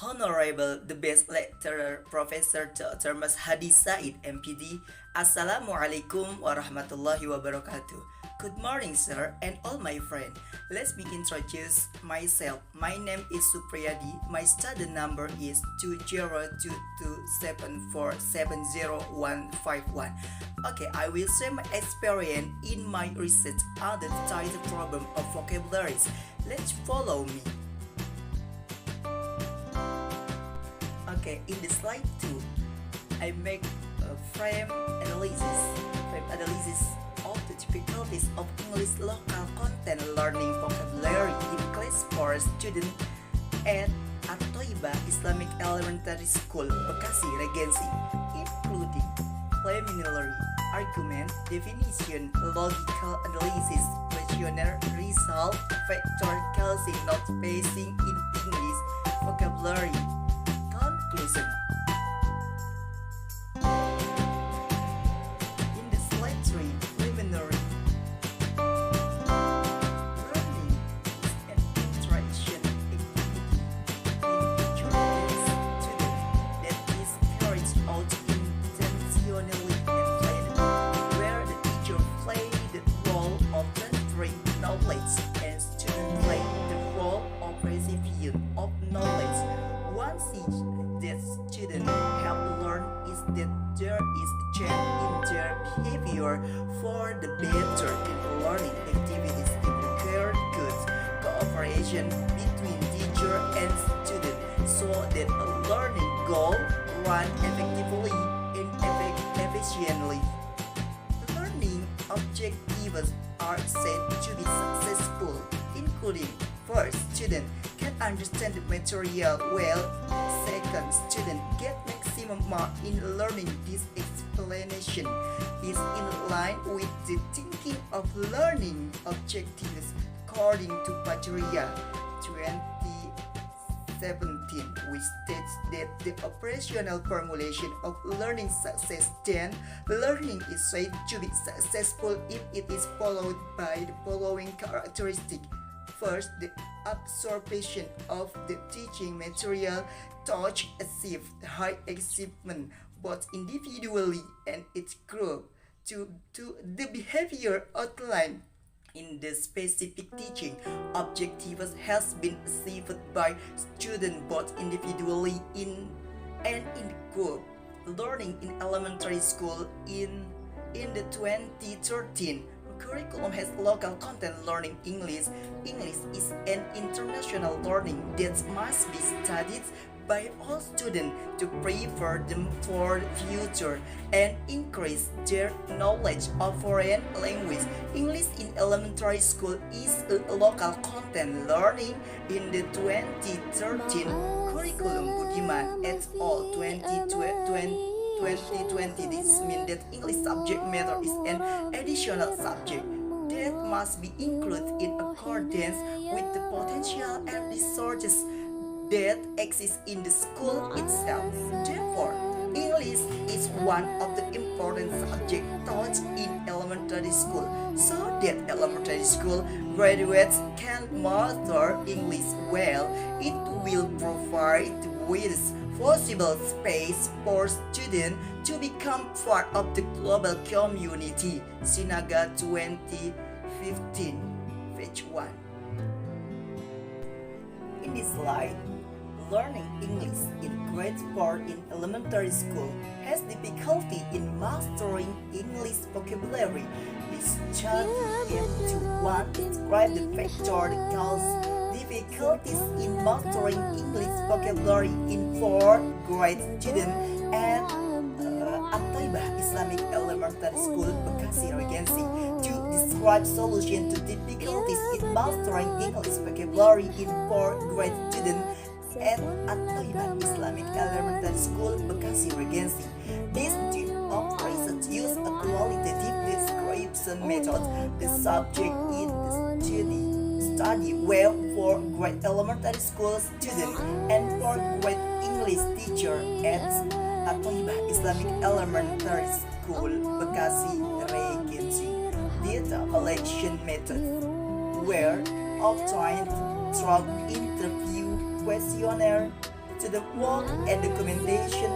Honorable the best lecturer Professor Dr. Mas Hadi Said MPD. Assalamualaikum warahmatullahi wabarakatuh. Good morning, sir, and all my friends. Let me introduce myself. My name is Supriyadi. My study number is 2022747051. Okay, I will share my experience in my research on the title problem of vocabularies. Let's follow me. Okay, in the slide 2, I make a frame analysis of the difficulties of English local content learning vocabulary in class for students at At-Toibah Islamic Elementary School, Bekasi Regency, including preliminary, argument, definition, logical analysis, questionnaire, result, factor, causing, not spacing in English vocabulary. Conclusion. In the slide 3, preliminary. Learning is an interaction activity between teacher and student that is carried out intentionally and planned, where the teacher plays the role of transferring knowledge and student play the role of recipient of knowledge. One thing that students have learned is that there is a change in their behavior for the better, and learning activities require good cooperation between teacher and student so that a learning goal run effectively and efficiently. Learning objectives are said to be successful, including: first, student can understand the material well. Second, student get maximum mark in learning. This explanation is in line with the thinking of learning objectives according to Pajaria 2017, which states that the operational formulation of learning success, then learning is said to be successful if it is followed by the following characteristics. First, the absorption of the teaching material touch achieve high achievement both individually and its group. To the behavior outlined in the specific teaching objectives has been achieved by students both individually and in group. Learning in elementary school in the 2013 curriculum has local content learning English. English is an international learning that must be studied by all students to prepare them for the future and increase their knowledge of foreign language. English in elementary school is a local content learning in the 2013 curriculum Budiman et al. 2020. This means that English subject matter is an additional subject that must be included in accordance with the potential and resources that exist in the school itself. Therefore, English is one of the important subjects taught in elementary school, so that elementary school graduates can master English well. It will provide with possible space for students to become part of the global community. Sinaga 2015, page 1. In this slide, learning English in grade 4 in elementary school has difficulty in mastering English vocabulary. This chart to 1 describe the factor that cause difficulties in mastering English vocabulary in 4 grade students at At-Toibah Islamic Elementary School, Bekasi Regency. To describe solution to difficulties in mastering English vocabulary in 4 grade students at At-Toibah Islamic Elementary School, Bekasi Regency. This team of research use a qualitative description method. The subject is study well for grade elementary school students and for grade English teacher at At-Toibah Islamic Elementary School, Bekasi Regency. Data collection method, where obtained through interview, questionnaire, student work and documentation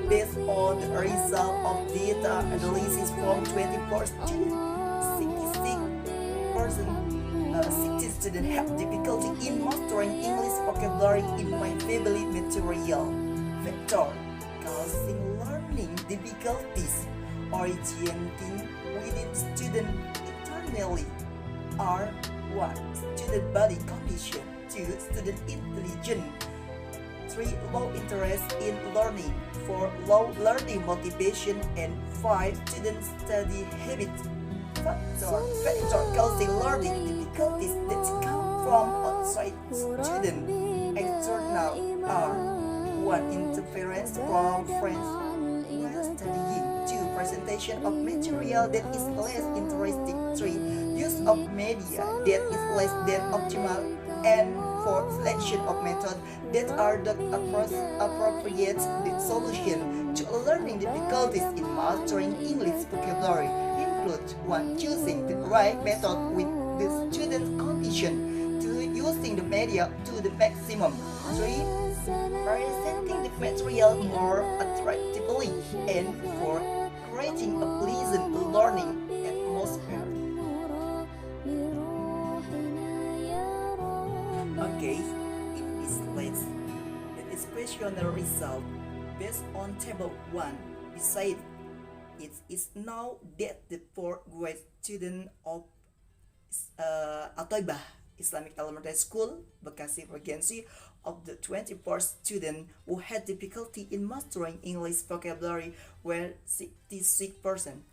based on the result of data analysis from 24 students. 60 students have difficulty in mastering English vocabulary in my family material. Factor causing learning difficulties originating within student internally are 1. Student body condition, 2. Student intelligence, 3. Low interest in learning, 4. Low learning motivation, and 5. Student study habits. Factor causing learning difficulties that come from outside student external are 1. Interference from friends while studying, 2. Presentation of material that is less interesting, 3. Use of media that is less than optimal, and 4. Selection of methods that are not appropriate. The solution to learning difficulties in mastering English vocabulary include 1. Choosing the right method with the student's condition, 2. Using the media to the maximum, 3. Presenting the material more attractively, and 4. Creating a pleasant learning atmosphere. Okay, in this list, the expressional result based on table 1 beside it is now that the 4th grade student of Al-Bantani Islamic Elementary School, Bekasi Regency, of the 24 students who had difficulty in mastering English vocabulary were 66%.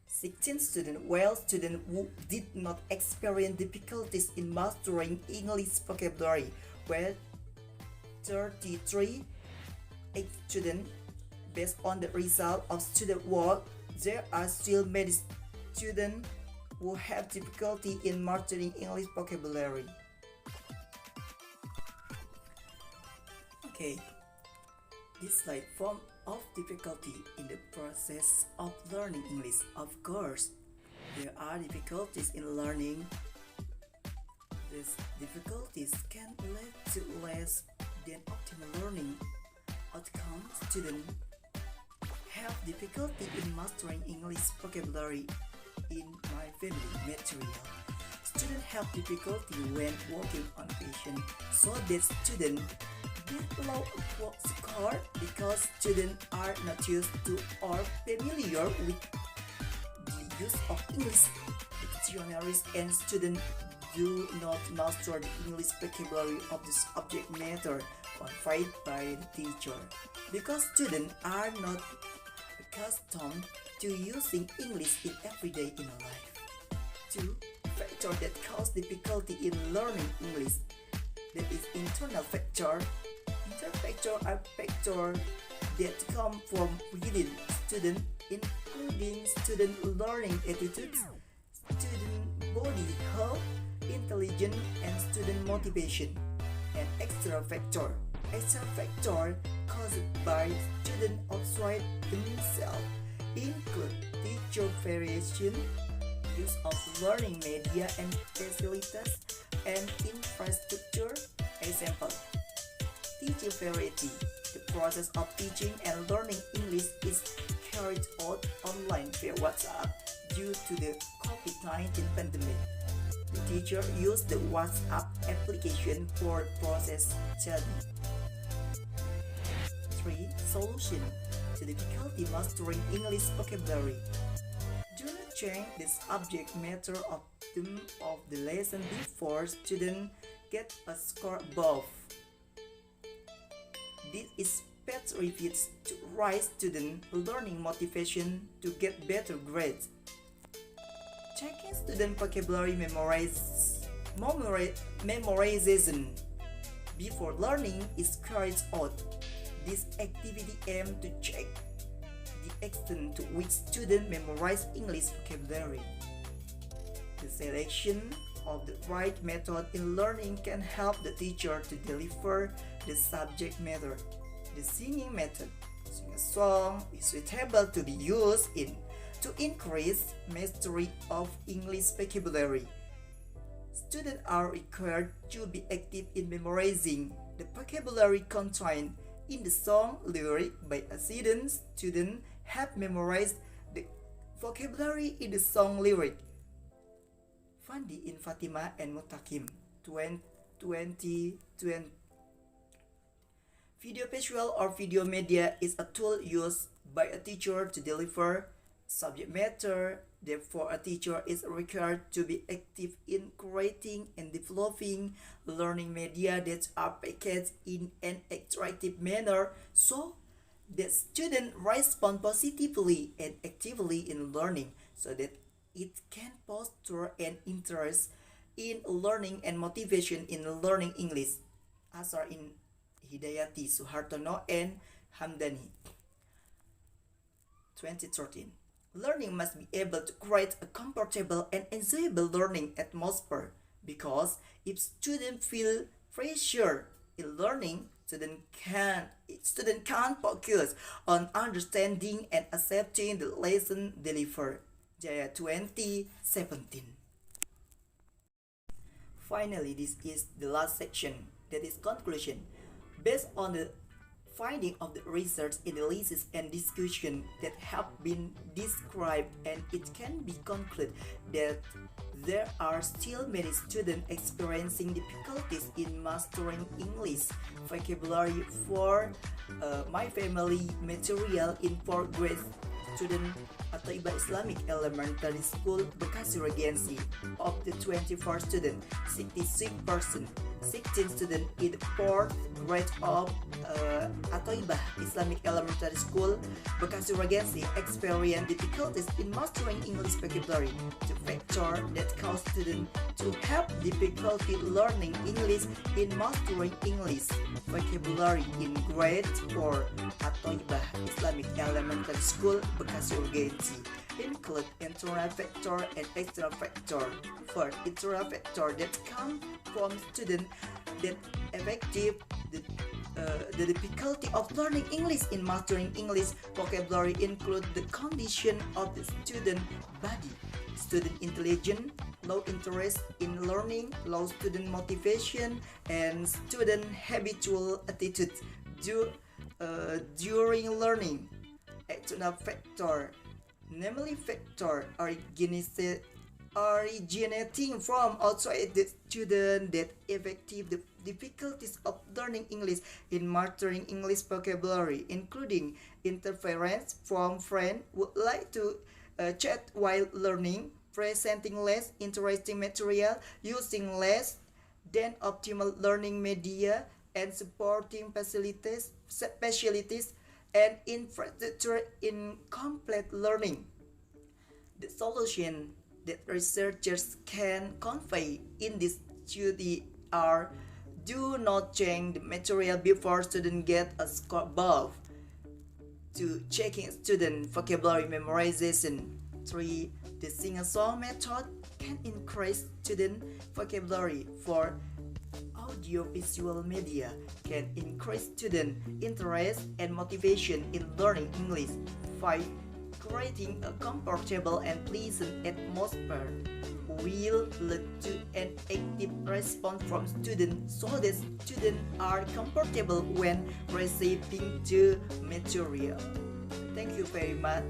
16 students, while students who did not experience difficulties in mastering English vocabulary were 33. 8 students. Based on the result of student work, there are still many students who have difficulty in mastering English vocabulary. Okay, this slide form of difficulty in the process of learning English. Of course, there are difficulties in learning. These difficulties can lead to less than optimal learning outcomes. Students have difficulty in mastering English vocabulary in my family material. Students have difficulty when working on patient, so that students get low score because students are not used to or familiar with the use of English dictionaries, and students do not master the English vocabulary of the subject matter conveyed by the teacher, because students are not accustomed to using English in everyday in life. 2. Factors that cause difficulty in learning English, that is internal factor. Interfactor are factors that come from within student, including student learning attitudes, student body health, intelligence, and student motivation. And external factor caused by students outside themselves include teacher variation, use of learning media and facilities, and infrastructure. Example: teaching variety. The process of teaching and learning English is carried out online via WhatsApp due to the COVID-19 pandemic. The teacher used the WhatsApp application for process study. 3. Solution to difficulty mastering English vocabulary. Do not change the subject matter of the lesson before students get a score above. This is better repeats to raise student learning motivation to get better grades. Checking student vocabulary memorization before learning is carried out. This activity aims to check the extent to which students memorize English vocabulary. The selection of the right method in learning can help the teacher to deliver the subject matter. The singing method, sing a song, is suitable to be used to increase mastery of English vocabulary. Students are required to be active in memorizing the vocabulary contained In the song lyric by a student have memorized the vocabulary in the song lyric. Fandi in Fatima and Mutakim 2020. Video visual or video media is a tool used by a teacher to deliver subject matter. Therefore, a teacher is required to be active in creating and developing learning media that are packaged in an attractive manner so that students respond positively and actively in learning so that it can foster an interest in learning and motivation in learning English. As are in Hidayati Suhartono and Hamdani 2013. Learning must be able to create a comfortable and enjoyable learning atmosphere because if students feel pressure in learning, student can't focus on understanding and accepting the lesson delivered. Jaya 2017. Finally, this is the last section, that is conclusion. Based on the finding of the research analysis and discussion that have been described, and it can be concluded that there are still many students experiencing difficulties in mastering English vocabulary for my family material in 4th grade student Al-Bantani Islamic Elementary School, Bekasi Regency. Of the 24 students, 66%, 16 students in the 4th grade of Al-Bantani Islamic Elementary School, Bekasi Regency experience difficulties in mastering English vocabulary. The factor that cause students to have difficulty learning English in mastering English vocabulary in grade 4 Al-Bantani Islamic Elementary School, Bekasi Regency include internal factor and external factor. First, internal factor that come from students that effective the difficulty of learning English in mastering English vocabulary include the condition of the student body, student intelligence, low interest in learning, low student motivation, and student habitual attitudes during learning. External factor, namely factor originating from outside the student that affective the difficulties of learning English in mastering English vocabulary, including interference from friends who would like to chat while learning, presenting less interesting material, using less than optimal learning media, and supporting facilities and infrastructure in complete learning. The solution that researchers can convey in this study are: do not change the material before students get a score above. 2. Checking student vocabulary memorization. 3. The sing-a-song method can increase student vocabulary. 4. Audiovisual media can increase student interest and motivation in learning English. 5. Creating a comfortable and pleasant atmosphere will lead to an active response from students so that students are comfortable when receiving the material. Thank you very much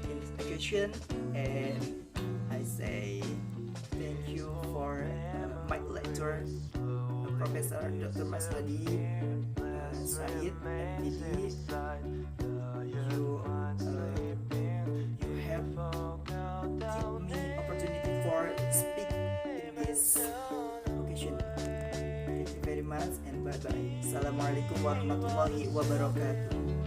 in this occasion, and I say thank you for my lecturer, Professor Dr. Masadi Said and Didi. You have given me opportunity for speak in this occasion. Thank you very much and bye bye. Assalamualaikum warahmatullahi wabarakatuh.